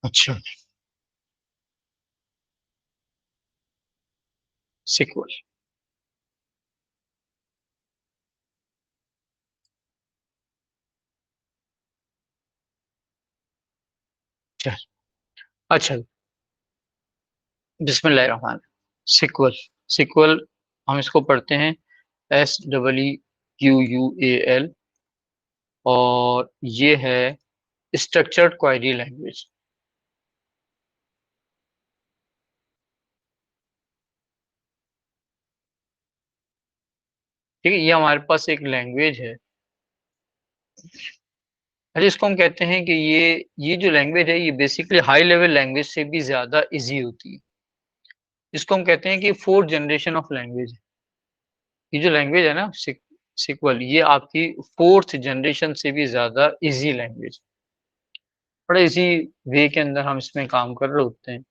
अच्छा। सिक्वल। अच्छा। अच्छा। बिस्मिल्लाहिर्रहमान। सिक्वल। सिक्वल हम इसको पढ़ते हैं SEEQUAL, और ये है स्ट्रक्चर्ड क्वेरी लैंग्वेज। ठीक है, ये हमारे पास एक लैंग्वेज है। अच्छा, इसको हम कहते हैं कि ये जो लैंग्वेज है ये बेसिकली हाई लेवल लैंग्वेज से भी ज्यादा इजी होती है। इसको हम कहते हैं कि फोर्थ जनरेशन ऑफ लैंग्वेज है। ये जो लैंग्वेज है ना सिक्वल, ये आपकी फोर्थ जनरेशन से भी ज्यादा इजी लैंग्वेज। बड़ा इजी वे के अंदर हम इसमें काम कर रहे होते हैं।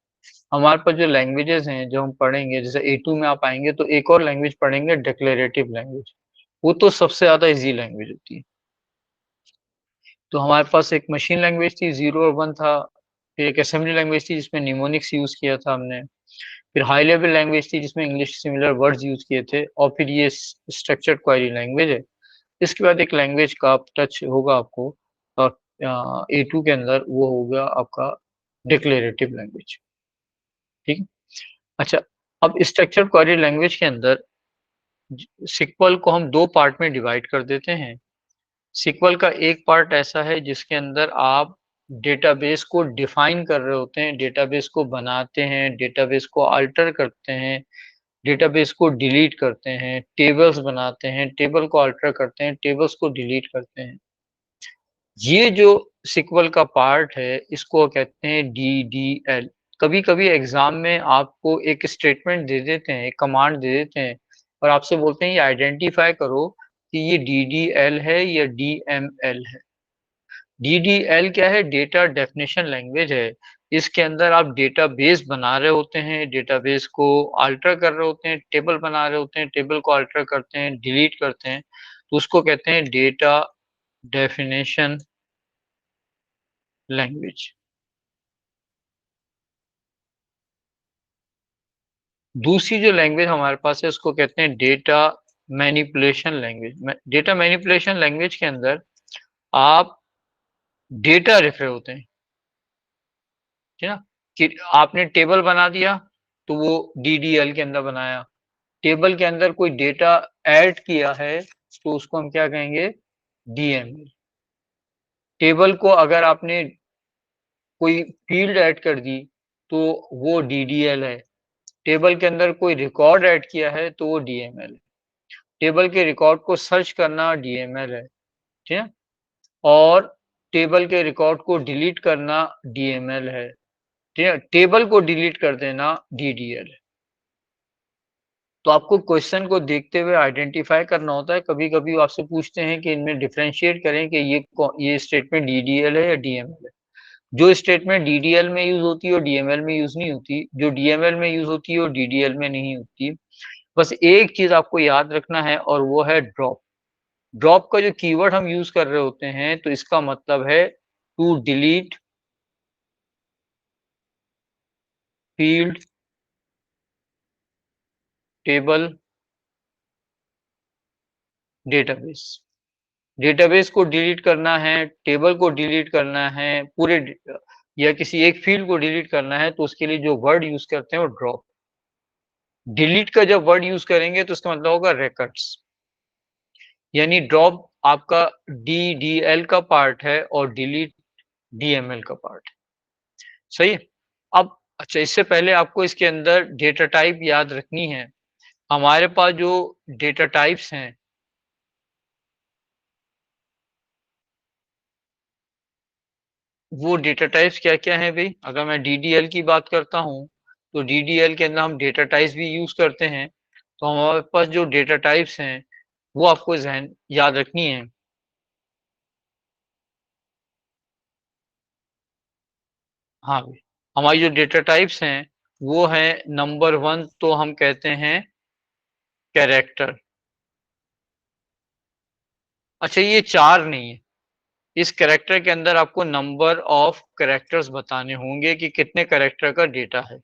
हमारे पास जो लैंग्वेजेस हैं जो हम पढ़ेंगे, जैसे A2 में आप आएंगे तो एक और लैंग्वेज पढ़ेंगे, डिक्लेरेटिव लैंग्वेज। वो तो सबसे ज्यादा इजी लैंग्वेज होती है। तो हमारे पास एक मशीन लैंग्वेज थी, 0 और 1 था। फिर एक असेंबली लैंग्वेज थी जिसमें निमोनिक्स यूज किया था हमने। फिर हाई लेवल लैंग्वेज थी जिसमें इंग्लिश सिमिलर वर्ड्स यूज किए थे, और फिर ये स्ट्रक्चर्ड क्वेरी लैंग्वेज है। इसके बाद एक लैंग्वेज का टच होगा आपको और A2 के अंदर, वो होगा आपका डिक्लेरेटिव लैंग्वेज। ठीक है। अच्छा, अब स्ट्रक्चर्ड क्वेरी लैंग्वेज के अंदर सिक्वल को हम दो पार्ट में डिवाइड कर देते हैं। सिक्वल का एक पार्ट ऐसा है जिसके अंदर आप डेटाबेस को डिफाइन कर रहे होते हैं, डेटाबेस को बनाते हैं, डेटाबेस को अल्टर करते हैं, डेटाबेस को डिलीट करते हैं, टेबल्स बनाते हैं, टेबल को अल्टर करते हैं, टेबल्स को डिलीट करते हैं। ये जो सिक्वल का पार्ट है इसको कहते हैं DDL। कभी कभी एग्जाम में आपको एक स्टेटमेंट दे देते हैं, एक कमांड दे देते हैं, और आपसे बोलते हैं ये आइडेंटिफाई करो कि ये DDL है या DML है। DDL क्या है? डेटा डेफिनेशन लैंग्वेज है। इसके अंदर आप डेटाबेस बना रहे होते हैं, डेटाबेस को अल्टर कर रहे होते हैं, टेबल बना रहे होते हैं, टेबल को अल्टर करते हैं, डिलीट करते हैं, तो उसको कहते हैं डेटा डेफिनेशन लैंग्वेज। दूसरी जो लैंग्वेज हमारे पास है उसको कहते हैं data manipulation language. Data manipulation language के अंदर आप डेटा लिख रहे होते हैं, ठीक है ना, कि आपने टेबल बना दिया तो वो DDL के अंदर बनाया। टेबल के अंदर कोई डेटा ऐड किया है तो उसको हम क्या कहेंगे? DML। टेबल को अगर आपने कोई फील्ड ऐड कर दी तो वो DDL है। टेबल के अंदर कोई रिकॉर्ड ऐड किया है तो वो DML है। टेबल के रिकॉर्ड को सर्च करना DML है, ठीक है। और टेबल के रिकॉर्ड को डिलीट करना DML है, ठीक है। टेबल को डिलीट कर देना DDL है। तो आपको क्वेश्चन को देखते हुए आइडेंटिफाई करना होता है। कभी कभी वो आपसे पूछते हैं कि इनमें डिफरेंशिएट करें कि ये स्टेटमेंट DDL है या DML है। जो स्टेटमेंट DDL में यूज होती है वो DML में यूज नहीं होती, जो DML में यूज होती है वो DDL में नहीं होती। बस एक चीज आपको याद रखना है और वो है ड्रॉप। ड्रॉप का जो कीवर्ड हम यूज कर रहे होते हैं तो इसका मतलब है to delete field, table, database. Database को डिलीट करना है, टेबल को डिलीट करना है, या किसी एक फील्ड को डिलीट करना है तो उसके लिए जो वर्ड यूज करते हैं वो ड्रॉप। डिलीट का जब वर्ड यूज करेंगे तो इसका मतलब होगा रिकॉर्ड्स। यानी ड्रॉप आपका DDL का पार्ट है और डिलीट DML का पार्ट है। सही है। अब अच्छा, इससे पहले आपको इसके अंदर डेटा टाइप याद रखनी है। हमारे पास जो डेटा टाइप्स हैं, वो डेटा टाइप्स क्या क्या हैं भाई? अगर मैं DDL की बात करता हूँ तो DDL के अंदर हम डेटा टाइप्स भी यूज करते हैं। तो हमारे पास जो डेटा टाइप्स हैं वो आपको जहन याद रखनी है। हाँ भाई, हमारी जो डेटा टाइप्स हैं वो है, नंबर 1 तो हम कहते हैं कैरेक्टर। अच्छा, ये चार नहीं है, इस कैरेक्टर के अंदर आपको नंबर ऑफ कैरेक्टर्स बताने होंगे कि कितने कैरेक्टर का डेटा है।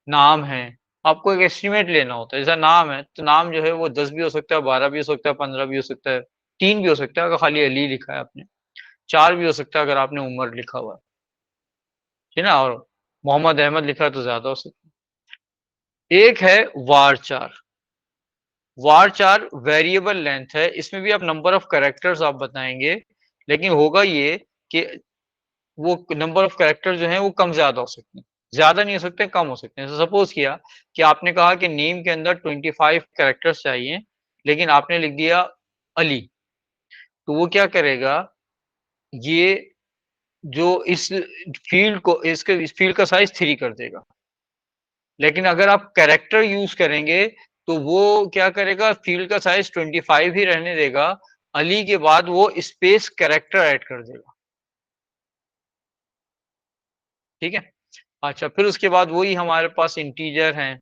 नाम है, आपको एक एस्टिमेट लेना होता है। जैसा नाम है तो नाम जो है वो 10 भी हो सकता है, 12 भी हो सकता है, 15 भी हो सकता है, 3 भी हो सकता है अगर खाली अली लिखा है आपने, 4 भी हो सकता है अगर आपने उमर लिखा हुआ है, ठीक है ना, और मोहम्मद अहमद लिखा है तो ज्यादा हो सकता है। एक है वारचार। वारचार वेरिएबल लेंथ है, इसमें भी आप नंबर ऑफ कैरेक्टर्स आप बताएंगे, लेकिन होगा ये कि वो नंबर ऑफ कैरेक्टर जो है वो कम ज्यादा हो सकते हैं, ज्यादा नहीं हो सकते, कम हो सकते हैं। सपोज किया कि आपने कहा कि नेम के अंदर 25 कैरेक्टर्स चाहिए, लेकिन आपने लिख दिया अली, तो वो क्या करेगा, ये जो इस फील्ड को, इसके इस फील्ड का साइज 3 कर देगा। लेकिन अगर आप कैरेक्टर यूज करेंगे तो वो क्या करेगा, फील्ड का साइज 25 ही रहने देगा, अली के बाद वो स्पेस कैरेक्टर ऐड कर देगा। ठीक है, अच्छा फिर उसके बाद वही हमारे पास इंटीजर हैं,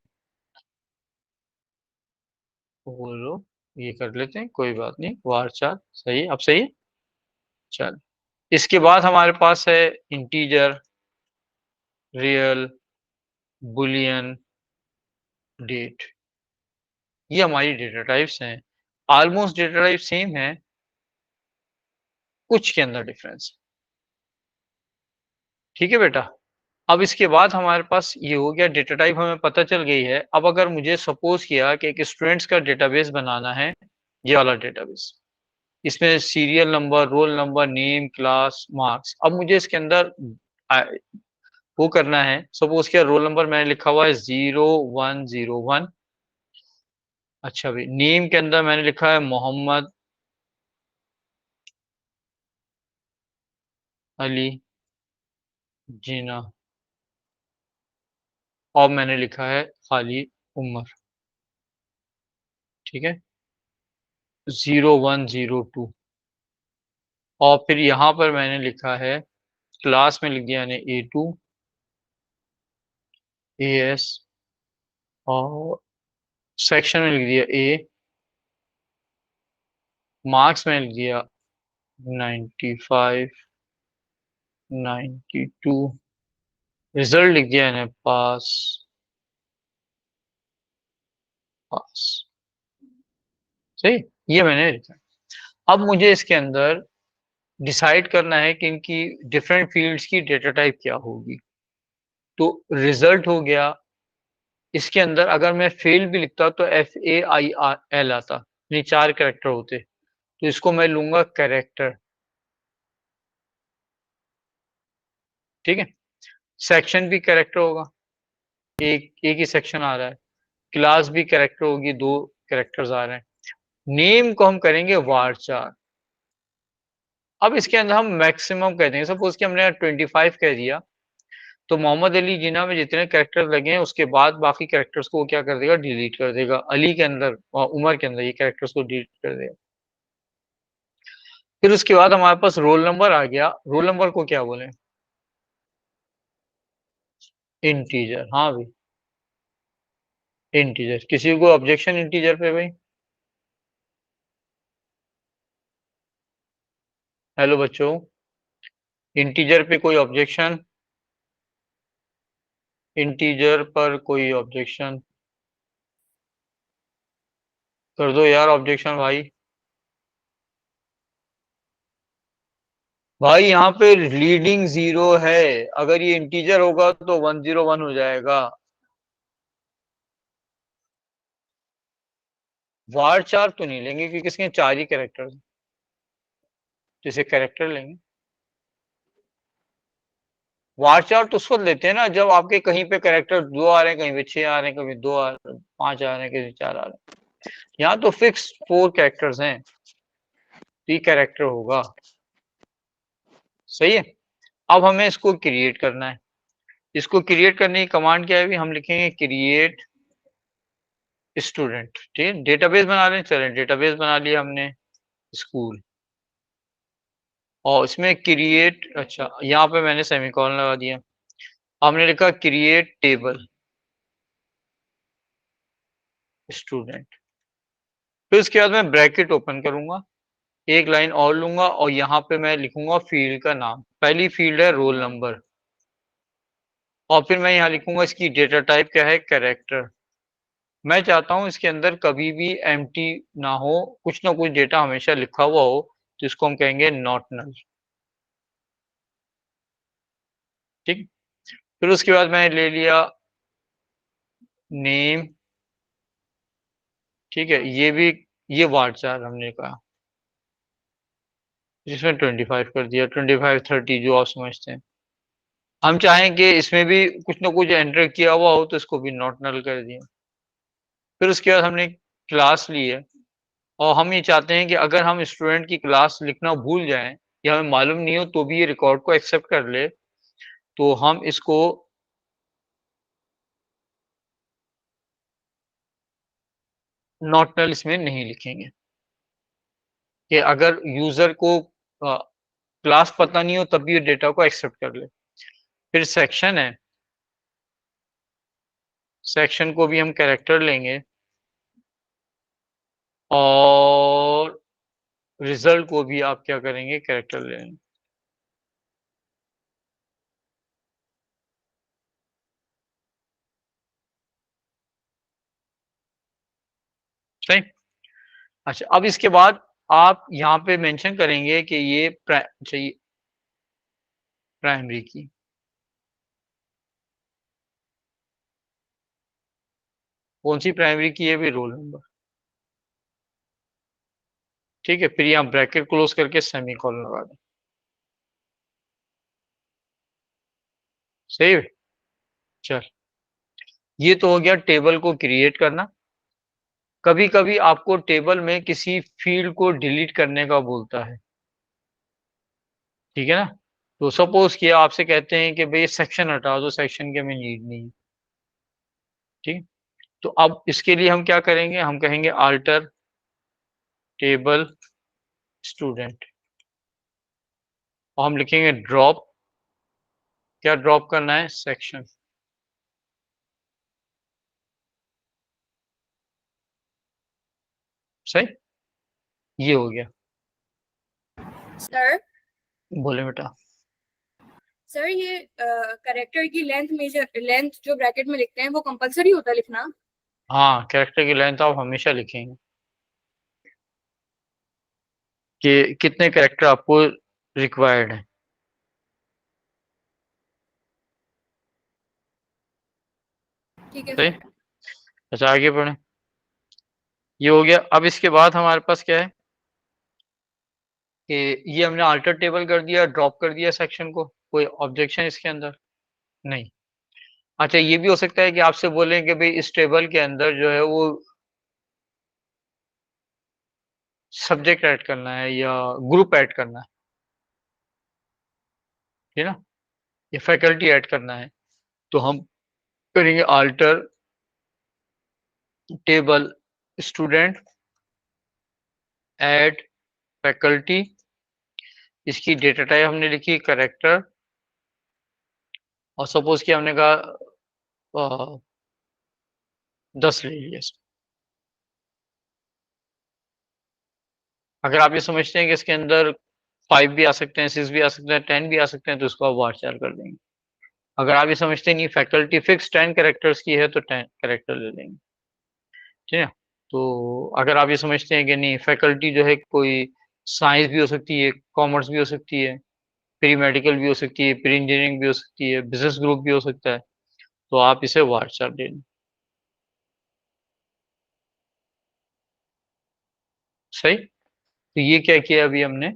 बोलो, ये कर लेते हैं, कोई बात नहीं, वारचार सही, अब सही है। चल, इसके बाद हमारे पास है इंटीजर, रियल, बुलियन, डेट। ये हमारी डेटा टाइप्स हैं। ऑलमोस्ट डेटा टाइप सेम है, कुछ के अंदर डिफरेंस। ठीक है बेटा, अब इसके बाद हमारे पास ये हो गया, डेटा टाइप हमें पता चल गई है। अब अगर मुझे सपोज किया कि एक स्टूडेंट्स का डेटाबेस बनाना है, ये वाला डेटाबेस, इसमें serial number, roll number, name, class, marks, अब मुझे इसके अंदर आ, वो करना है। सपोज किया रोल नंबर मैंने लिखा हुआ है 0101। अच्छा भाई, नेम के अंदर मैंने लिखा है मोहम्मद अली जीना, और मैंने लिखा है खाली उमर। ठीक है, 0102। और फिर यहाँ पर मैंने लिखा है, क्लास में लिख दिया मैंने A2 AS, और सेक्शन में लिख दिया A, मार्क्स में लिख दिया 95 92, रिजल्ट लिख दिया मैंने पास पास। सही, ये मैंने लिखा। अब मुझे इसके अंदर डिसाइड करना है कि इनकी डिफरेंट फील्ड्स की डेटा टाइप क्या होगी। तो रिजल्ट हो गया, इसके अंदर अगर मैं फेल भी लिखता तो FAIL आता, यानी 4 कैरेक्टर होते, तो इसको मैं लूंगा कैरेक्टर। ठीक है, सेक्शन भी कैरेक्टर होगा, एक ही सेक्शन आ रहा है, क्लास भी कैरेक्टर होगी, 2 कैरेक्टर्स आ रहे हैं, नेम को हम करेंगे वारचार। अब इसके अंदर हम मैक्सिमम कह देंगे, सपोज कि हमने 25 कह दिया, तो मोहम्मद अली जिन्ना में जितने कैरेक्टर लगे हैं उसके बाद बाकी कैरेक्टर्स को वो क्या कर देगा, डिलीट कर देगा, अली के अंदर और उमर के अंदर ये कैरेक्टर्स को डिलीट कर देगा। फिर उसके बाद हमारे पास रोल नंबर आ गया, रोल नंबर को क्या बोले, इंटीजर। हाँ भाई, इंटीजर, किसी को ऑब्जेक्शन इंटीजर पे भाई? हेलो बच्चों, इंटीजर पे कोई ऑब्जेक्शन? इंटीजर पर कोई ऑब्जेक्शन? कर दो यार ऑब्जेक्शन भाई। भाई यहाँ पे लीडिंग 0 है, अगर ये इंटीजर होगा तो 101 हो जाएगा। वार चार तो नहीं लेंगे क्योंकि इसके 4 ही कैरेक्टर, जैसे कैरेक्टर लेंगे। वार चार तो उसको लेते हैं ना जब आपके कहीं पे कैरेक्टर 2 आ रहे हैं, कहीं पे 6 आ रहे हैं, कभी 2 आ रहे हैं, 5 आ रहे हैं, कभी 4 आ रहे हैं। यहाँ तो फिक्स 4 कैरेक्टर्स हैं, 3 कैरेक्टर होगा। सही है, अब हमें इसको क्रिएट करना है। इसको क्रिएट करने की कमांड क्या है, भी हम लिखेंगे क्रिएट स्टूडेंट। ठीक है, डेटाबेस बना लें, चलें डेटाबेस बना लिया हमने, स्कूल, और इसमें क्रिएट, अच्छा यहाँ पे मैंने सेमीकोलन लगा दिया, हमने लिखा क्रिएट टेबल स्टूडेंट। फिर उसके बाद मैं ब्रैकेट ओपन करूंगा, एक लाइन और लूंगा और यहाँ पे मैं लिखूंगा फील्ड का नाम। पहली फील्ड है रोल नंबर, और फिर मैं यहाँ लिखूंगा इसकी डेटा टाइप क्या है, कैरेक्टर। मैं चाहता हूं इसके अंदर कभी भी एम्प्टी ना हो, कुछ ना कुछ डेटा हमेशा लिखा हुआ हो, तो इसको हम कहेंगे नॉट नल। ठीक। फिर उसके बाद मैंने ले लिया नेम। ठीक है, ये भी, ये वार्ड हमने कहा, जिसमें 25 कर दिया, 25 30 जो आप समझते हैं। हम चाहें कि इसमें भी कुछ ना कुछ एंटर किया हुआ हो, तो इसको भी नॉट नल कर दिया। फिर उसके बाद हमने क्लास ली है, और हम ये चाहते हैं कि अगर हम स्टूडेंट की क्लास लिखना भूल जाएं या हमें मालूम नहीं हो तो भी ये रिकॉर्ड को एक्सेप्ट कर ले, तो हम इसको नॉट नल इसमें नहीं लिखेंगे। कि अगर यूजर को क्लास पता नहीं हो तब भी ये डेटा को एक्सेप्ट कर ले। फिर सेक्शन है, सेक्शन को भी हम कैरेक्टर लेंगे, और रिजल्ट को भी आप क्या करेंगे, कैरेक्टर लेंगे। सही। अच्छा, अब इसके बाद आप यहाँ पे मेंशन करेंगे कि ये चाहिए प्राइमरी की। कौन सी प्राइमरी की है भी, रोल नंबर। ठीक है, फिर यहाँ ब्रैकेट क्लोज करके सेमी कॉलन लगा दें। सही है। चल, ये तो हो गया टेबल को क्रिएट करना। कभी कभी आपको टेबल में किसी फील्ड को डिलीट करने का बोलता है, ठीक है ना। तो सपोज किया आपसे कहते हैं कि भाई सेक्शन हटा दो, सेक्शन के में नीड नहीं है। ठीक। तो अब इसके लिए हम क्या करेंगे, हम कहेंगे अल्टर टेबल स्टूडेंट, और हम लिखेंगे ड्रॉप। क्या ड्रॉप करना है, सेक्शन। सही, ये हो गया। सर बोले बेटा। सर ये करेक्टर की लेंथ मेजर लेंथ जो ब्रैकेट में लिखते हैं वो कंपलसरी होता है लिखना? हाँ, कैरेक्टर की लेंथ आप हमेशा लिखेंगे कि कितने कैरेक्टर आपको रिक्वायर्ड है। ठीक है सही। सर। अच्छा, आगे बढ़े। ये हो गया। अब इसके बाद हमारे पास क्या है कि ये हमने अल्टर टेबल कर दिया, ड्रॉप कर दिया सेक्शन को। कोई ऑब्जेक्शन इसके अंदर नहीं। अच्छा, ये भी हो सकता है कि आपसे बोलें कि भाई इस टेबल के अंदर जो है वो सब्जेक्ट ऐड करना है या ग्रुप ऐड करना है, ठीक है ना, या फैकल्टी ऐड करना है, तो हम करेंगे alter table student add faculty. इसकी डेटा टाइप हमने लिखी करेक्टर, और सपोज कि हमने कहा 10 ले लिया। अगर आप ये समझते हैं कि इसके अंदर 5 भी आ सकते हैं, 6 भी आ सकते हैं, 10 भी आ सकते हैं, तो इसको आप वार कर देंगे। अगर आप ये समझते नहीं फैकल्टी फिक्स 10 कैरेक्टर्स की है, तो 10 कैरेक्टर ले लेंगे। ठीक है। तो अगर आप ये समझते हैं कि नहीं फैकल्टी जो है कोई साइंस भी हो सकती है, कॉमर्स भी हो सकती है, प्री मेडिकल भी हो सकती है, प्री इंजीनियरिंग भी हो सकती है, बिजनेस ग्रुप भी हो सकता है, तो आप इसे व्हाट्सएप दे दें। सही। तो ये क्या किया अभी हमने।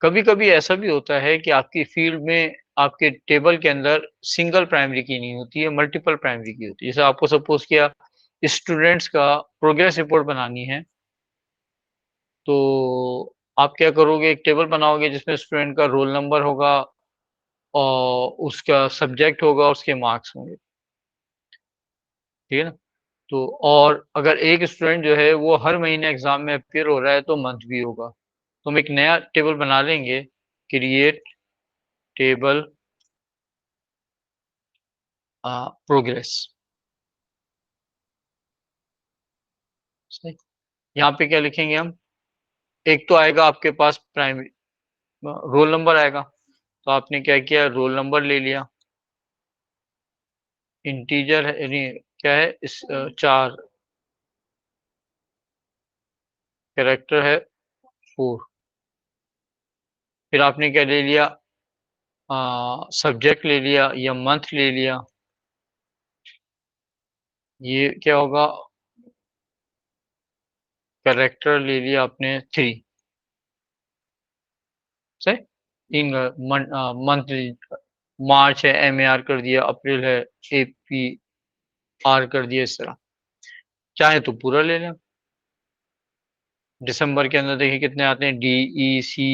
कभी कभी ऐसा भी होता है कि आपकी फील्ड में आपके टेबल के अंदर सिंगल प्राइमरी की नहीं होती है, मल्टीपल प्राइमरी की होती है। जैसे आपको सपोज किया स्टूडेंट्स का प्रोग्रेस रिपोर्ट बनानी है, तो आप क्या करोगे, एक टेबल बनाओगे जिसमें स्टूडेंट का रोल नंबर होगा और उसका सब्जेक्ट होगा, उसके मार्क्स होंगे। ठीक है ना। तो और अगर एक स्टूडेंट जो है वो हर महीने एग्जाम में अपियर हो रहा है, तो मंथ भी होगा। तो हम एक नया टेबल बना लेंगे, क्रिएट टेबल प्रोग्रेस। सही। यहाँ पे क्या लिखेंगे हम, एक तो आएगा आपके पास प्राइमरी रोल नंबर आएगा, तो आपने क्या किया, रोल नंबर ले लिया। इंटीजर है यानी क्या है, इस 4, कैरेक्टर है 4। फिर आपने क्या ले लिया, सब्जेक्ट ले लिया या मंथ ले लिया। ये क्या होगा, कैरेक्टर ले लिया आपने 3। सही। तीन मंथ, मार्च है MER कर दिया, अप्रैल है APR कर दिया, इस तरह। चाहे तो पूरा ले लें। दिसंबर के अंदर देखिए कितने आते हैं, DECEMBER,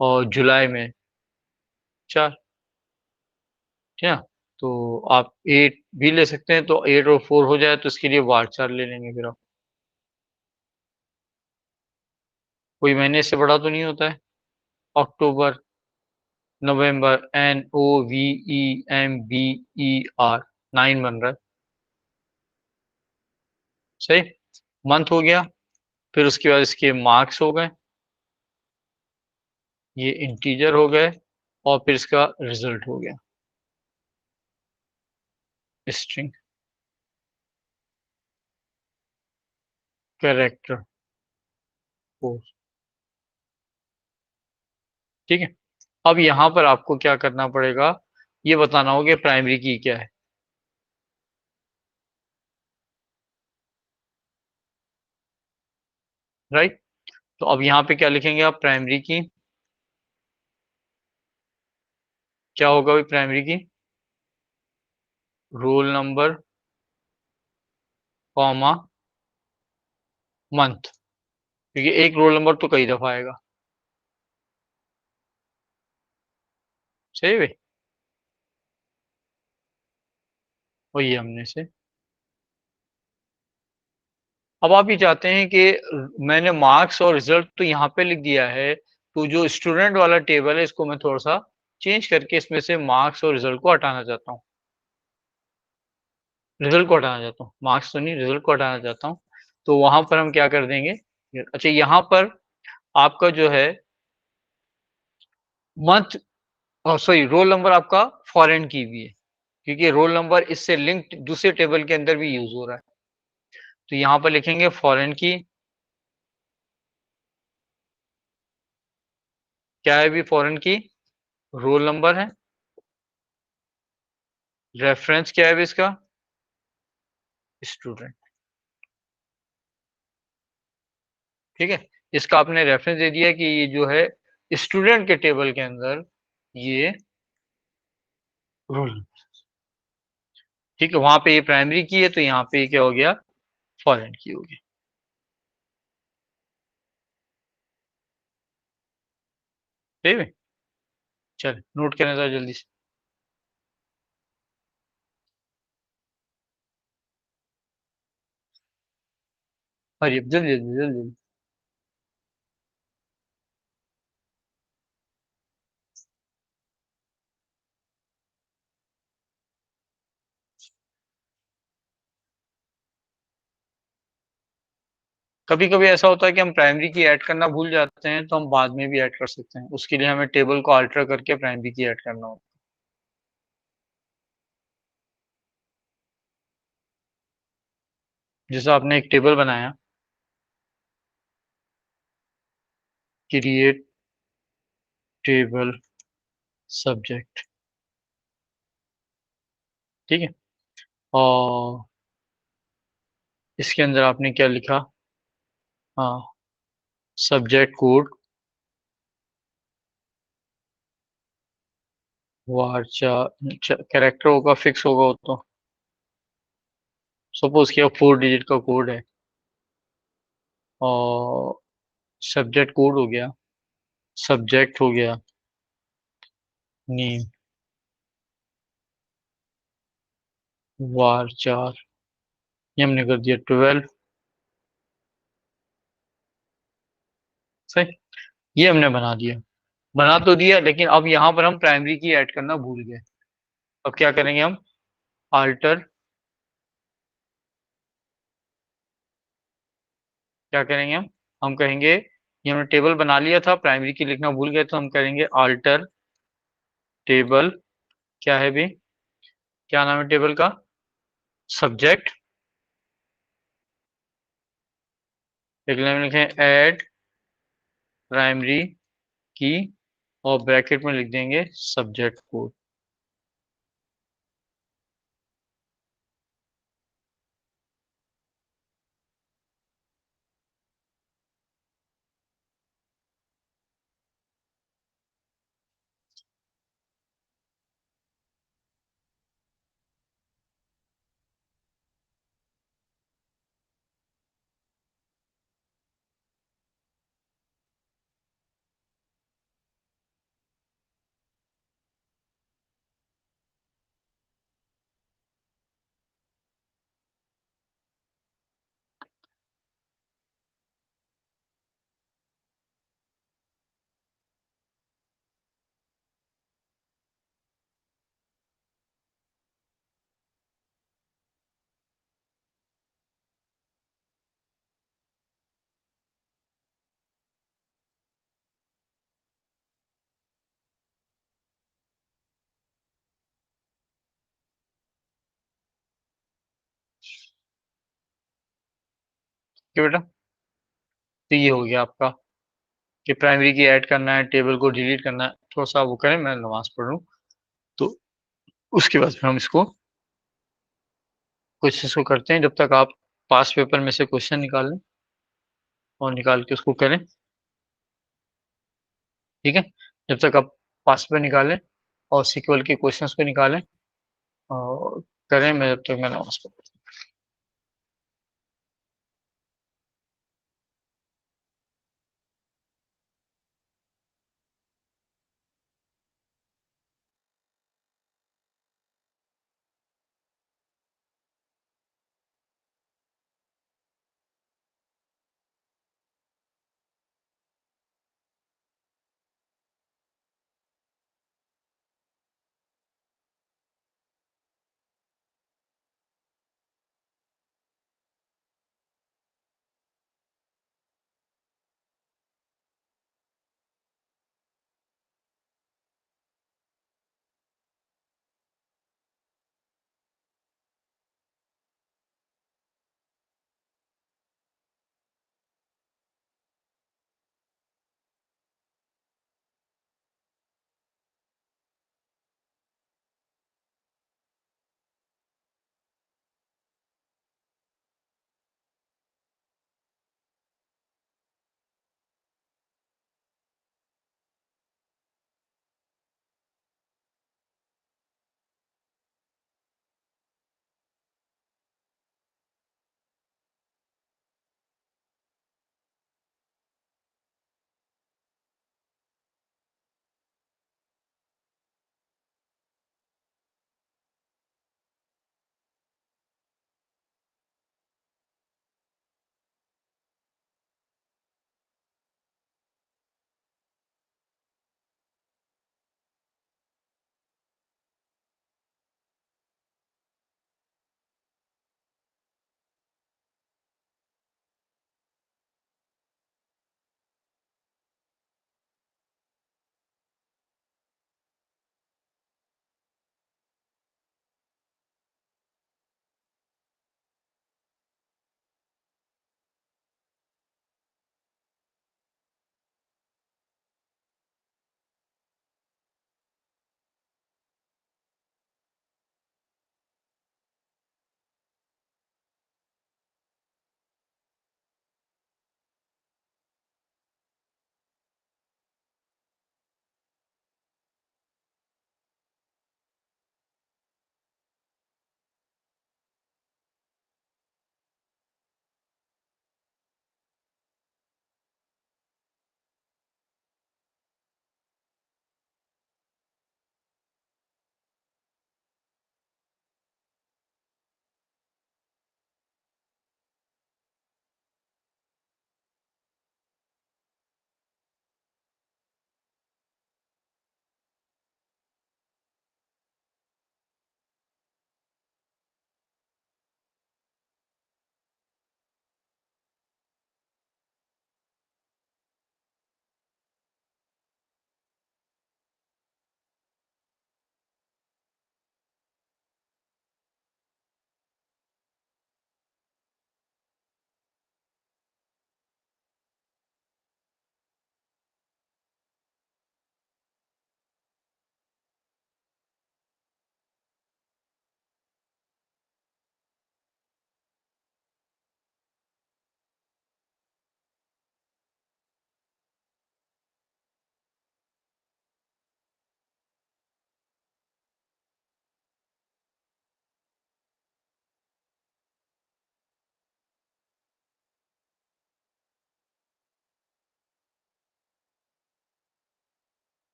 और जुलाई में 4। ठीक है। तो आप 8 भी ले सकते हैं, तो 8 और 4 हो जाए, तो इसके लिए वार 4 ले लेंगे फिर आप। कोई महीने से बड़ा तो नहीं होता है। अक्टूबर, नवंबर, NOVEMBER, 9 बन रहा है। सही। मंथ हो गया। फिर उसके बाद इसके मार्क्स हो गए, ये इंटीजर हो गए, और फिर इसका रिजल्ट हो गया स्ट्रिंग, कैरेक्टर 4। ठीक है। अब यहाँ पर आपको क्या करना पड़ेगा, ये बताना होगा प्राइमरी की क्या है। राइट। तो अब यहाँ पे क्या लिखेंगे आप, प्राइमरी की क्या होगा भाई, प्राइमरी की रोल नंबर कॉमा मंथ, क्योंकि एक रोल नंबर तो कई दफा आएगा। सही भाई। वही हमने से। अब आप ये चाहते हैं कि मैंने मार्क्स और रिजल्ट तो यहाँ पे लिख दिया है, तो जो स्टूडेंट वाला टेबल है इसको मैं थोड़ा सा चेंज करके इसमें से मार्क्स और रिजल्ट को हटाना चाहता हूँ। रिजल्ट को हटाना चाहता हूँ, मार्क्स तो नहीं, रिजल्ट को हटाना चाहता हूँ। तो वहां पर हम क्या कर देंगे, अच्छा यहाँ पर आपका जो है मंथ, सॉरी, रोल नंबर आपका फॉरेन की भी है, क्योंकि रोल नंबर इससे लिंक्ड दूसरे टेबल के अंदर भी यूज हो रहा है। तो यहाँ पर लिखेंगे फॉरेन की, क्या है भी फॉरेन की, रोल नंबर है, रेफरेंस क्या है भी इसका, स्टूडेंट। ठीक है। इसका आपने रेफरेंस दे दिया कि ये जो है स्टूडेंट के टेबल के अंदर ये रोल। ठीक है, वहां पे ये प्राइमरी की है, तो यहाँ पे क्या हो गया, फॉरेन की हो गया। ठीक है। चल नोट करने था जल्दी से। अरे जल्दी जल्दी जल्दी जल्दी। कभी कभी ऐसा होता है कि हम प्राइमरी की ऐड करना भूल जाते हैं, तो हम बाद में भी ऐड कर सकते हैं, उसके लिए हमें टेबल को अल्टर करके प्राइमरी की ऐड करना होगा। जैसे आपने एक टेबल बनाया, क्रिएट टेबल सब्जेक्ट। ठीक है। और इसके अंदर आपने क्या लिखा, हाँ, सब्जेक्ट कोड वार्चा, कैरेक्टर होगा, फिक्स होगा वो तो, सपोज किया 4 डिजिट का कोड है। और सब्जेक्ट कोड हो गया, सब्जेक्ट हो गया, नेम वार 4, ये हमने कर दिया 12। सही। ये हमने बना दिया, बना तो दिया, लेकिन अब यहाँ पर हम प्राइमरी की ऐड करना भूल गए। अब क्या करेंगे हम, अल्टर क्या करेंगे हम कहेंगे ये हमने टेबल बना लिया था, प्राइमरी की लिखना भूल गए तो हम करेंगे अल्टर टेबल। क्या है भी, क्या नाम है टेबल का? सब्जेक्ट। एक लाइन में लिखें ऐड प्राइमरी की, और ब्रैकेट में लिख देंगे सब्जेक्ट कोड। ठीक है बेटा, तो ये हो गया आपका कि प्राइमरी की ऐड करना है, टेबल को डिलीट करना है। थोड़ा सा वो करें, मैं नमाज पढ़ लूँ, तो उसके बाद फिर हम इसको क्वेश्चन को करते हैं। जब तक आप पास पेपर में से क्वेश्चन निकाल लें और निकाल के उसको करें। ठीक है, जब तक आप पास पेपर निकालें और सीक्वल के क्वेश्चंस को निकालें और करें, मैं जब तक मैं नमाज पढ़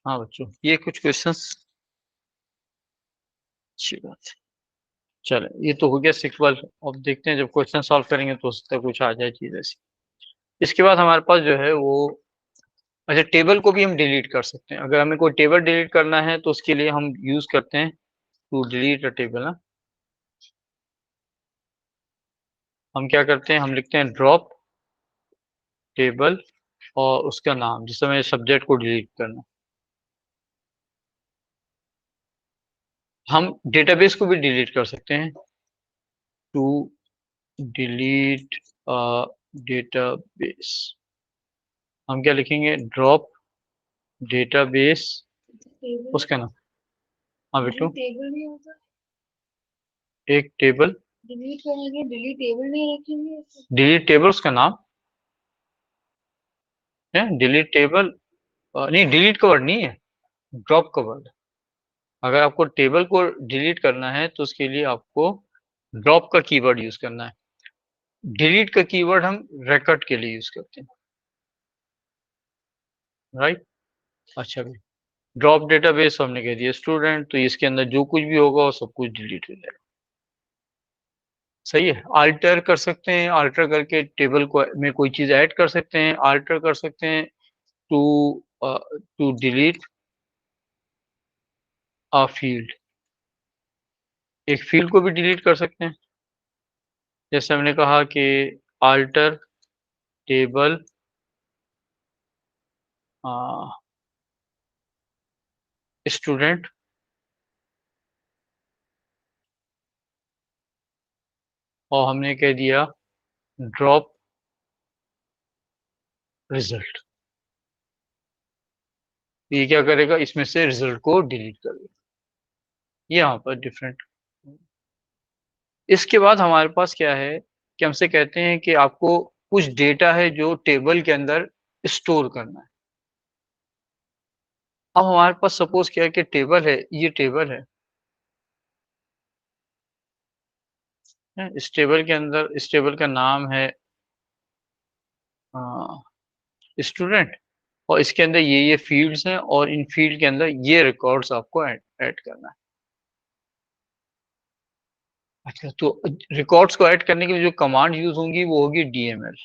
हाँ बच्चों, ये कुछ क्वेश्चंस, अच्छी बात है। चलो, ये तो हो गया सिक्वल। अब देखते हैं जब क्वेश्चन सॉल्व करेंगे तो हो सकता है कुछ आ जाए चीज ऐसी। इसके बाद हमारे पास जो है वो, अच्छा, टेबल को भी हम डिलीट कर सकते हैं। अगर हमें कोई टेबल डिलीट करना है तो उसके लिए हम यूज करते हैं टू डिलीट अ टेबल ना, हम क्या करते हैं, हम लिखते हैं ड्रॉप टेबल और उसका नाम, जिस समय सब्जेक्ट को डिलीट करना। हम डेटाबेस को भी डिलीट कर सकते हैं, टू डिलीट डेटाबेस। हम क्या लिखेंगे, ड्रॉप डेटाबेस, उसका नाम। हाँ बेटू, टेबल नहीं होता, एक टेबल, डिलीट करेंगे, डिलीट टेबल नहीं रखेंगे। डिलीट टेबल उसका नाम है, डिलीट टेबल। नहीं, डिलीट का वर्ड नहीं है, ड्रॉप का वर्ड। अगर आपको टेबल को डिलीट करना है तो उसके लिए आपको ड्रॉप का कीवर्ड यूज करना है। डिलीट का कीवर्ड हम रिकॉर्ड के लिए यूज करते हैं, राइट। अच्छा भाई, ड्रॉप डेटाबेस हमने कह दिया स्टूडेंट, तो इसके अंदर जो कुछ भी होगा वो सब कुछ डिलीट हो जाएगा। सही है। अल्टर कर सकते हैं, अल्टर करके टेबल को में कोई चीज ऐड कर सकते हैं, अल्टर कर सकते हैं to to delete a field, एक फील्ड को भी डिलीट कर सकते हैं। जैसे हमने कहा कि अल्टर टेबल स्टूडेंट, और हमने कह दिया ड्रॉप रिजल्ट। ये क्या करेगा, इसमें से रिजल्ट को डिलीट कर देगा। ये यहाँ पर डिफरेंट। इसके बाद हमारे पास क्या है कि हमसे कहते हैं कि आपको कुछ डेटा है जो टेबल के अंदर स्टोर करना है। अब हमारे पास सपोज क्या है कि टेबल है, ये टेबल है, इस टेबल के अंदर, इस टेबल का नाम है स्टूडेंट, और इसके अंदर ये फील्ड्स हैं, और इन फील्ड के अंदर ये रिकॉर्ड्स आपको ऐड करना है। अच्छा, तो रिकॉर्ड्स को ऐड करने के लिए जो कमांड यूज होंगी वो होगी डीएमएल,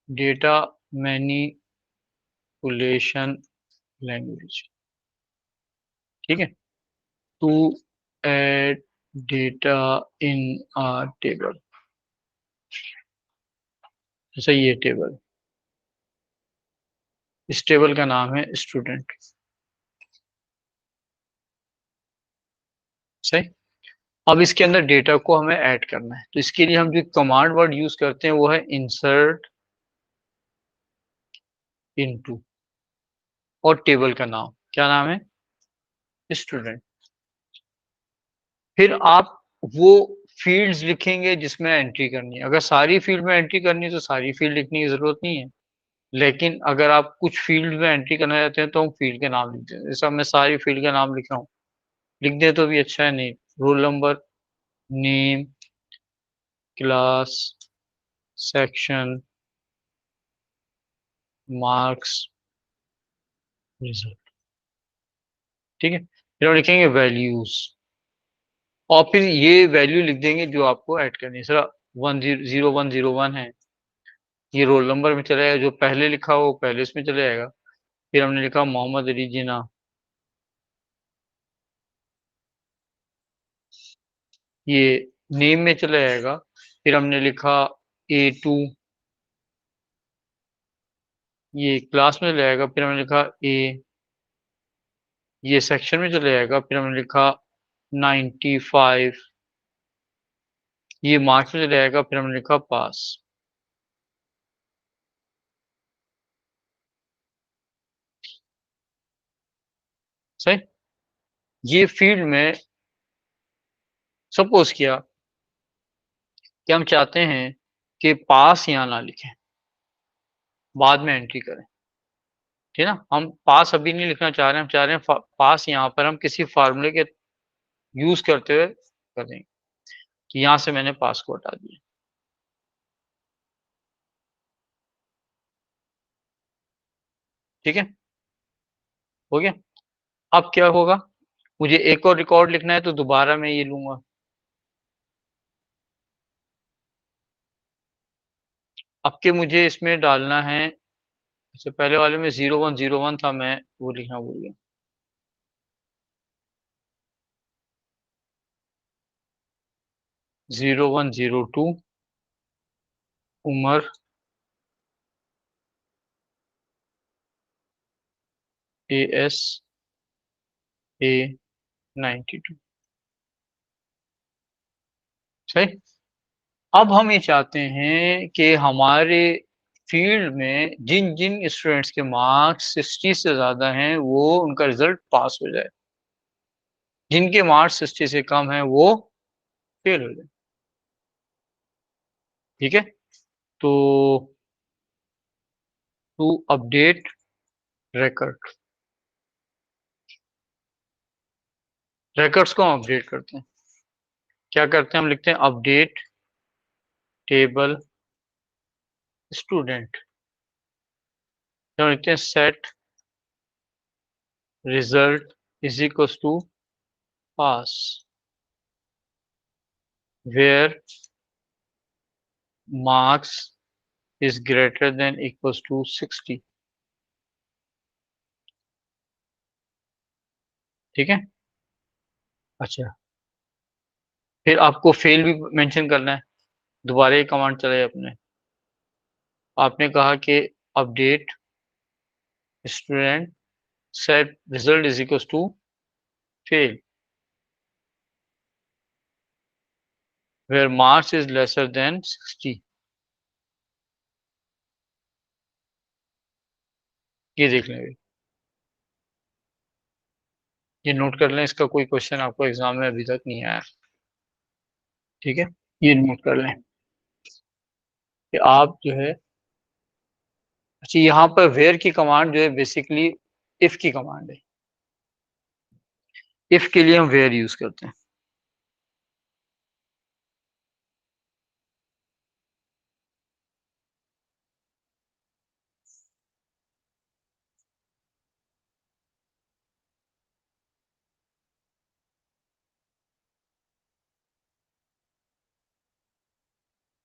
डेटा मैनिपुलेशन लैंग्वेज। ठीक है, to add data in a table. जैसे ये टेबल, इस टेबल का नाम है स्टूडेंट। सही। अब इसके अंदर डेटा को हमें ऐड करना है, तो इसके लिए हम जो कमांड वर्ड यूज करते हैं वो है इंसर्ट इनटू, और टेबल का नाम क्या नाम है, स्टूडेंट। फिर आप वो फील्ड्स लिखेंगे जिसमें एंट्री करनी है। अगर सारी फील्ड में एंट्री करनी है तो सारी फील्ड लिखने की जरूरत नहीं है, लेकिन अगर आप कुछ फील्ड में एंट्री करना चाहते हैं तो हम फील्ड के नाम लिखते हैं। जैसा मैं सारी फील्ड का नाम लिखा हूँ, लिख दे तो भी अच्छा है, नहीं, roll number, name, class, section, marks, result. ठीक है, फिर हम लिखेंगे वैल्यूज, और फिर ये वैल्यू लिख देंगे जो आपको ऐड करनी है। सर 10101 है, ये रोल नंबर में चला जाएगा, जो पहले लिखा हो वो पहले इसमें चला जाएगा। फिर हमने लिखा मोहम्मद अली जिना, ये नेम में चला जाएगा। फिर हमने लिखा A2, ये क्लास में चला जाएगा। फिर हमने लिखा A, ये सेक्शन में चला जाएगा। फिर हमने लिखा 95, ये मार्क्स में चला जाएगा। फिर हमने लिखा पास। सही। ये फील्ड में सपोज किया कि हम चाहते हैं कि पास यहाँ ना लिखें, बाद में एंट्री करें। ठीक है ना, हम पास अभी नहीं लिखना चाह रहे हैं, हम चाह रहे हैं पास यहाँ पर हम किसी फार्मूले के यूज करते हुए कर देंगे कि यहाँ से मैंने पास को हटा दिया। ठीक है, हो गया। अब क्या होगा, मुझे एक और रिकॉर्ड लिखना है तो दोबारा मैं ये लूंगा। अब के मुझे इसमें डालना है, अच्छा पहले वाले में 0101 था, मैं वो लिखना भूल गया। 0102 उमर AS A92। सही। अब हम ये चाहते हैं कि हमारे फील्ड में जिन जिन स्टूडेंट्स के मार्क्स 60 से ज्यादा हैं वो उनका रिजल्ट पास हो जाए, जिनके मार्क्स 60 से कम है वो फेल हो जाए। ठीक है। तो टू अपडेट रिकॉर्ड, रिकॉर्ड्स को हम अपडेट करते हैं। क्या करते हैं, हम लिखते हैं अपडेट टेबल स्टूडेंट, हम लिखते हैं set result is equal to pass where marks is greater than equal to 60। ठीक है। अच्छा, फिर आपको फेल भी मेंशन करना है, दोबारा ये कमांड चले अपने। आपने कहा कि update student set result is equal to fail where marks is lesser than 60। ये देख लेंगे, ये नोट कर लें, इसका कोई क्वेश्चन आपको एग्जाम में अभी तक नहीं आया। ठीक है, ये नोट कर लें कि आप जो है, अच्छा यहाँ पर वेयर की कमांड जो है बेसिकली इफ की कमांड है। इफ के लिए हम वेयर यूज करते हैं।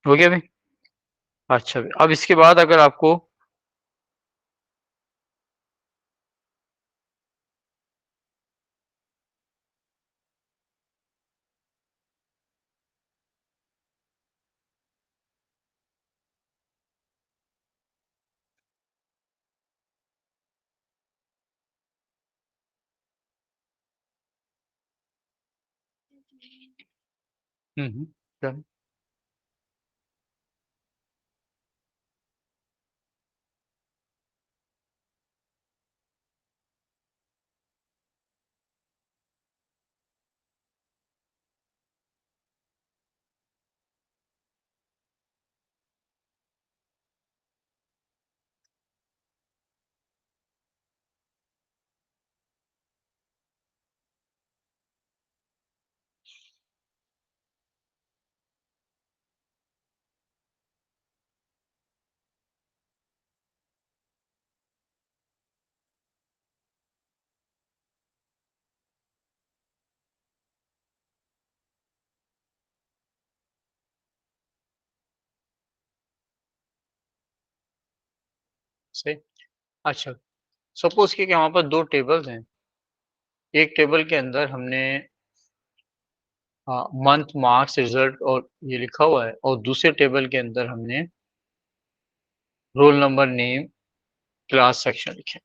हो गया भाई। अच्छा भाई, अब इसके बाद अगर आपको done। सही। अच्छा, सपोज कि हमारे पास दो टेबल्स हैं। एक टेबल के अंदर हमने मंथ मार्क्स रिजल्ट और ये लिखा हुआ है, और दूसरे टेबल के अंदर हमने roll number name class section लिखे।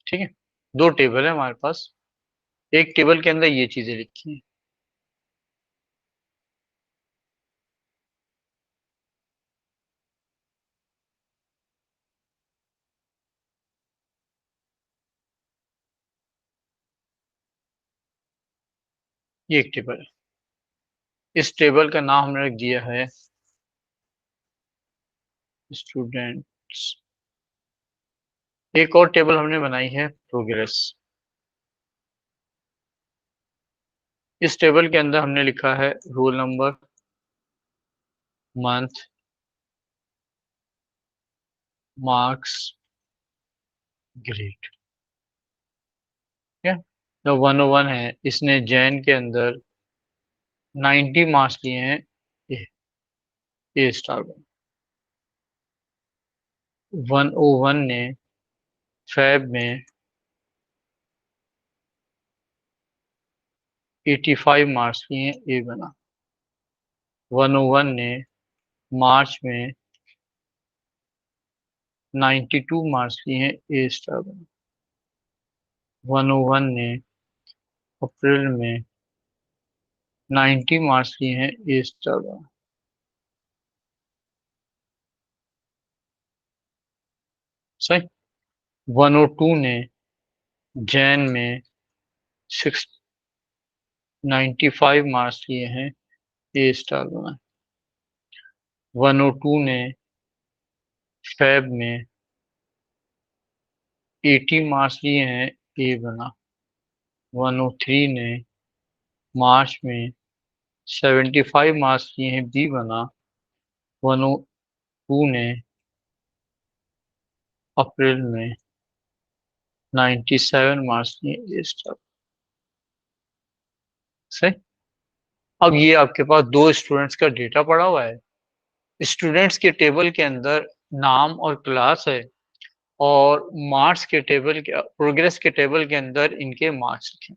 ठीक है, दो टेबल है हमारे पास, एक टेबल के अंदर ये चीजें लिखी हैं। ये एक टेबल है, इस टेबल का नाम हमने रख दिया है स्टूडेंट्स। एक और टेबल हमने बनाई है प्रोग्रेस। इस टेबल के अंदर हमने लिखा है roll number, month, marks, grade. जो 101 है, इसने जैन के अंदर 90 मार्क्स लिए हैं ए स्टार में। 101 ने फैब में 85 मार्क्स लिए हैं ए बना। 101 ने मार्च में 92 मार्क्स लिए हैं ए स्टार बना। 101 ने अप्रैल में 90 मार्क्स लिए हैं ए स्टार बना। सही। 102 ने जैन में 95 मार्क्स लिए हैं ए स्टार बना। 102 ने फैब में 80 मार्क्स लिए हैं ए बना। 103 ने मार्च में 75 मार्क्स लिए हैं बी बना। 102 ने अप्रैल में 97 मार्क्स लिए ए स्टार। सही। अब ये आपके पास दो स्टूडेंट्स का डेटा पड़ा हुआ है। स्टूडेंट्स के टेबल के अंदर नाम और क्लास है, और मार्क्स के टेबल के प्रोग्रेस के टेबल के अंदर इनके मार्क्स लिखे।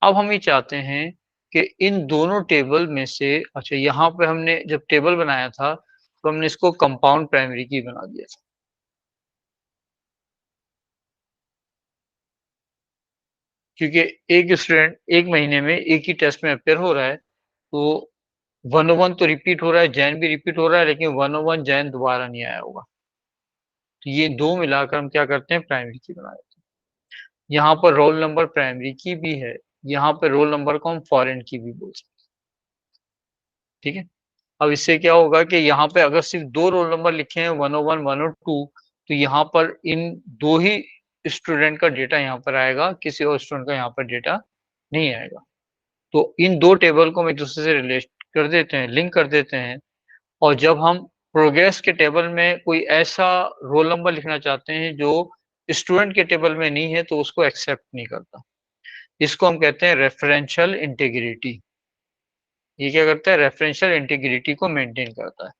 अब हम ये चाहते हैं कि इन दोनों टेबल में से, अच्छा यहाँ पे हमने जब टेबल बनाया था तो हमने इसको कंपाउंड प्राइमरी की बना दिया था, क्योंकि एक स्टूडेंट एक महीने में एक ही टेस्ट में अपेयर हो रहा है, तो 101 तो रिपीट हो रहा है, जैन भी रिपीट हो रहा है, लेकिन 101 जैन दोबारा नहीं आया होगा। तो ये दो मिलाकर हम क्या करते हैं, प्राइमरी की बना देते हैं। यहाँ पर रोल नंबर प्राइमरी की भी है, यहाँ पर रोल नंबर को हम फॉरेन की भी बोल सकते हैं। ठीक है। अब इससे क्या होगा कि यहाँ पे अगर सिर्फ दो रोल नंबर लिखे हैं 101 102, तो यहाँ पर इन दो ही स्टूडेंट का डेटा यहाँ पर आएगा, किसी और स्टूडेंट का यहाँ पर डेटा नहीं आएगा। तो इन दो टेबल को हम एक दूसरे से रिलेट कर देते हैं, लिंक कर देते हैं, और जब हम प्रोग्रेस के टेबल में कोई ऐसा रोल नंबर लिखना चाहते हैं जो स्टूडेंट के टेबल में नहीं है, तो उसको एक्सेप्ट नहीं करता। इसको हम कहते हैं रेफरेंशियल इंटीग्रिटी। ये क्या करता है, रेफरेंशियल इंटीग्रिटी को मेंटेन करता है।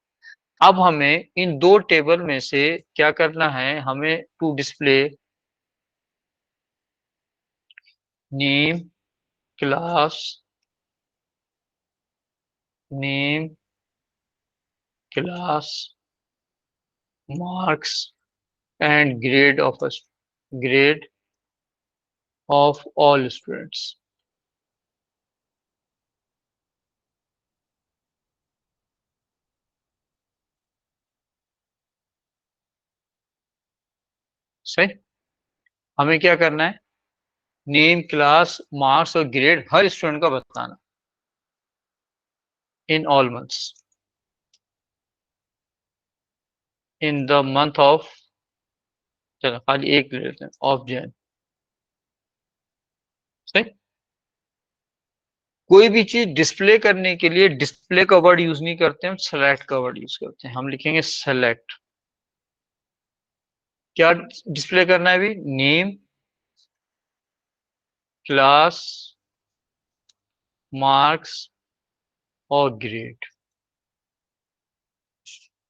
अब हमें इन दो टेबल में से क्या करना है, हमें to display name class name class marks and grade of all students. सही। हमें क्या करना है, नेम क्लास मार्क्स और ग्रेड हर स्टूडेंट का बताना in all months in the month of, चलो खाली एक ले लेते हैं, ऑफ जैन। सही। कोई भी चीज डिस्प्ले करने के लिए डिस्प्ले का वर्ड यूज नहीं करते, हम सेलेक्ट का वर्ड यूज करते हैं। हम लिखेंगे सेलेक्ट। क्या डिस्प्ले करना है अभी, नेम क्लास मार्क्स और ग्रेड।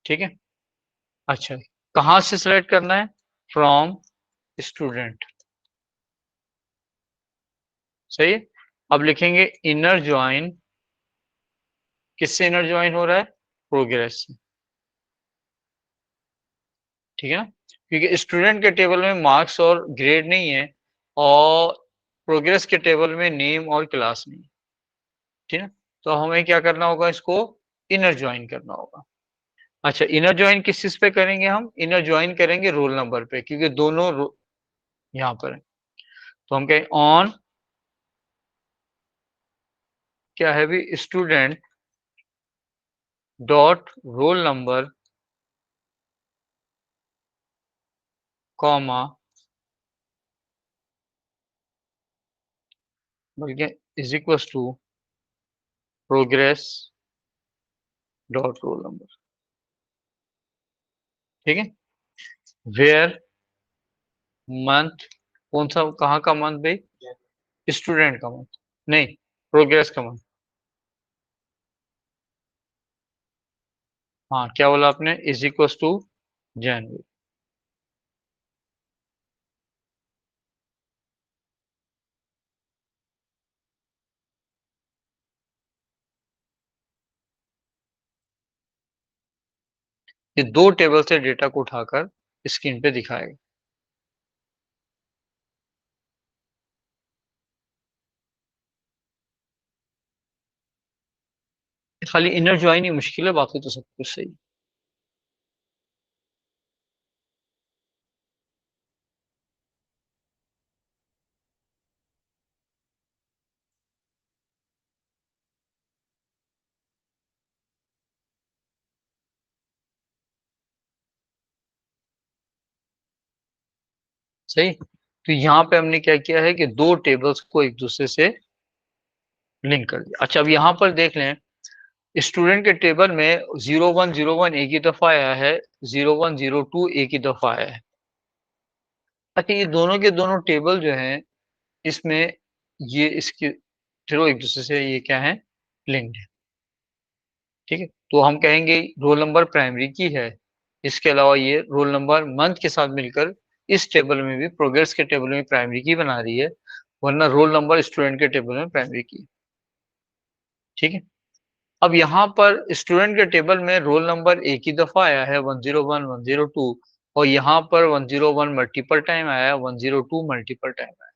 ठीक है। अच्छा, कहां से सेलेक्ट करना है, फ्रॉम स्टूडेंट। सही है। अब लिखेंगे इनर ज्वाइन, किससे इनर ज्वाइन हो रहा है, प्रोग्रेस से। ठीक है ना, क्योंकि स्टूडेंट के टेबल में मार्क्स और ग्रेड नहीं है, और प्रोग्रेस के टेबल में नेम और क्लास नहीं है। ठीक है। तो हमें क्या करना होगा, इसको इनर ज्वाइन करना होगा। अच्छा, इनर ज्वाइन किस चीज पे करेंगे, हम इनर ज्वाइन करेंगे रोल नंबर पे, क्योंकि दोनों यहाँ पर है। तो हम कहें ऑन, क्या है भी, student dot roll number comma, बल्कि is equal to progress dot roll number. ठीक है। वेयर मंथ कौन सा, कहाँ का मंथ भाई? स्टूडेंट का मंथ नहीं, प्रोग्रेस का मंथ। हाँ, क्या बोला आपने? इज इक्वल टू जनवरी। ये दो टेबल से डेटा को उठाकर स्क्रीन पे दिखाएगा। खाली इनर ज्वाइन ही मुश्किल है, बाकी तो सब कुछ सही। सही। तो यहाँ पे हमने क्या किया है कि दो टेबल्स को एक दूसरे से लिंक कर दिया। अच्छा, अब यहाँ पर देख लें, स्टूडेंट के टेबल में 0101 एक ही दफा आया है, 0102 एक ही दफा आया है। अच्छा, ये दोनों के दोनों टेबल जो हैं, इसमें ये इसके थ्रू एक दूसरे से ये क्या है, लिंक्ड है। ठीक है, तो हम कहेंगे रोल नंबर प्राइमरी की है। इसके अलावा ये रोल नंबर मंथ के साथ मिलकर इस टेबल में भी, प्रोग्रेस के टेबल में प्राइमरी की बना रही है, वरना रोल नंबर स्टूडेंट के टेबल में प्राइमरी की। ठीक है, अब यहाँ पर स्टूडेंट के टेबल में रोल नंबर एक ही दफा आया है, 101 102, और यहाँ पर 101 मल्टीपल टाइम आया है, 102 मल्टीपल टाइम आया है।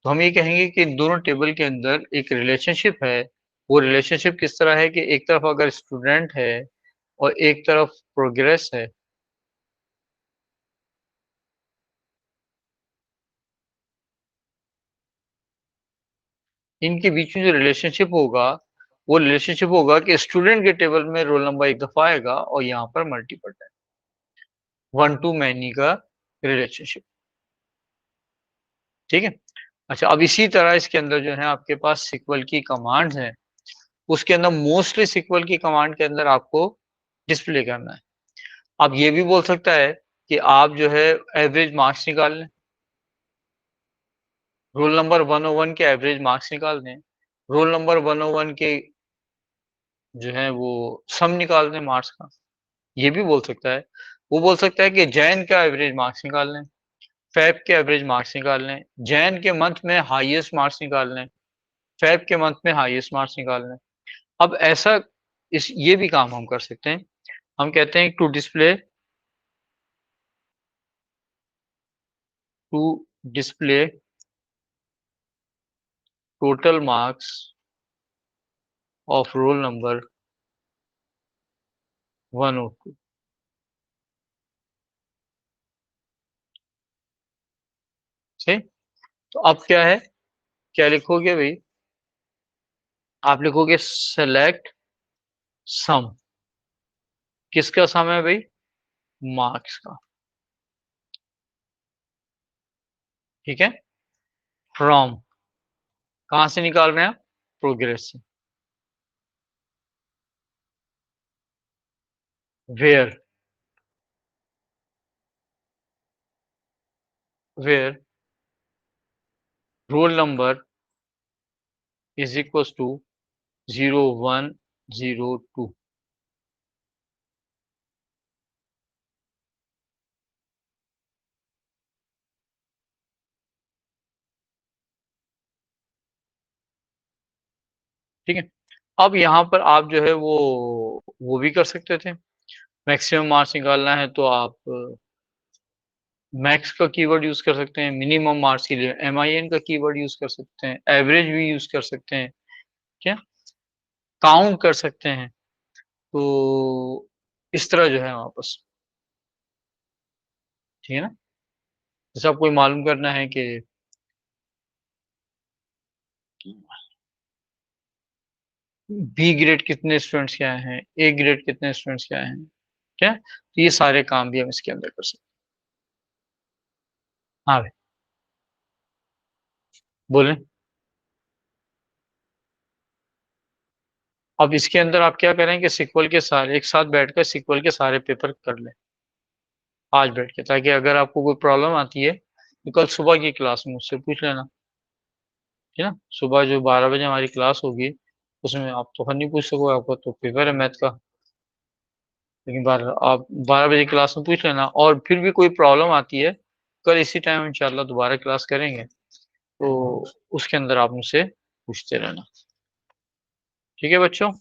तो हम ये कहेंगे कि इन दोनों टेबल के अंदर एक रिलेशनशिप है। वो रिलेशनशिप किस तरह है कि एक तरफ अगर स्टूडेंट है और एक तरफ प्रोग्रेस है, इनके बीच में जो रिलेशनशिप होगा, वो रिलेशनशिप होगा कि स्टूडेंट के टेबल में रोल नंबर एक दफा आएगा और यहाँ पर मल्टीपल टाइम, 1 to मैनी का रिलेशनशिप। ठीक है। अच्छा, अब इसी तरह इसके अंदर जो है आपके पास सिक्वल की कमांड्स हैं, उसके अंदर मोस्टली सिक्वल की कमांड के अंदर आपको डिस्प्ले करना है। अब ये भी बोल सकता है कि आप जो है एवरेज मार्क्स निकाल लें, रोल नंबर 101 के एवरेज मार्क्स निकाल दें, रोल नंबर 101 के जो है वो सम निकाल दें मार्क्स का, ये भी बोल सकता है। वो बोल सकता है कि जैन का एवरेज मार्क्स निकाल लें, फेब के एवरेज मार्क्स निकाल लें, जैन के मंथ में हाईएस्ट मार्क्स निकाल लें, फेब के मंथ में हाईएस्ट मार्क्स निकाल लें। अब ऐसा ये भी काम हम कर सकते हैं। हम कहते हैं to display total marks of roll number 102। सही। तो अब क्या है, क्या लिखोगे भाई? आप लिखोगे सेलेक्ट सम। किसका सम है भाई? मार्क्स का। ठीक है, फ्रॉम, कहां से निकाल रहे हैं आप? प्रोग्रेस से। Where, where roll number is equal to 0102। ठीक है, अब यहाँ पर आप जो है वो भी कर सकते थे। मैक्सिमम मार्क्स निकालना है तो आप मैक्स का कीवर्ड यूज कर सकते हैं, मिनिमम मार्क्स के लिए MIN का कीवर्ड यूज कर सकते हैं, एवरेज भी यूज कर सकते हैं, क्या काउंट कर सकते हैं। तो इस तरह जो है वापस, ठीक है ना। जैसे आपको मालूम करना है कि बी ग्रेड कितने स्टूडेंट्स के आए हैं, ए ग्रेड कितने स्टूडेंट्स के आए हैं, क्या, तो ये सारे काम भी हम इसके अंदर कर सकते हैं। हाँ भाई, बोलें। अब इसके अंदर आप क्या करें कि सिक्वल के सारे एक साथ बैठकर सिक्वल के सारे पेपर कर लें आज बैठ के, ताकि अगर आपको कोई प्रॉब्लम आती है तो कल सुबह की क्लास में मुझसे पूछ लेना, ठीक है ना। सुबह जो 12 बजे हमारी क्लास होगी उसमें आप तो नहीं पूछ सकोगे, आपका तो पेपर है मैथ का, लेकिन आप 12 बजे क्लास में पूछ लेना। और फिर भी कोई प्रॉब्लम आती है, कल इसी टाइम इंशाल्लाह दोबारा क्लास करेंगे, तो उसके अंदर आप मुझसे पूछते रहना, ठीक है बच्चों।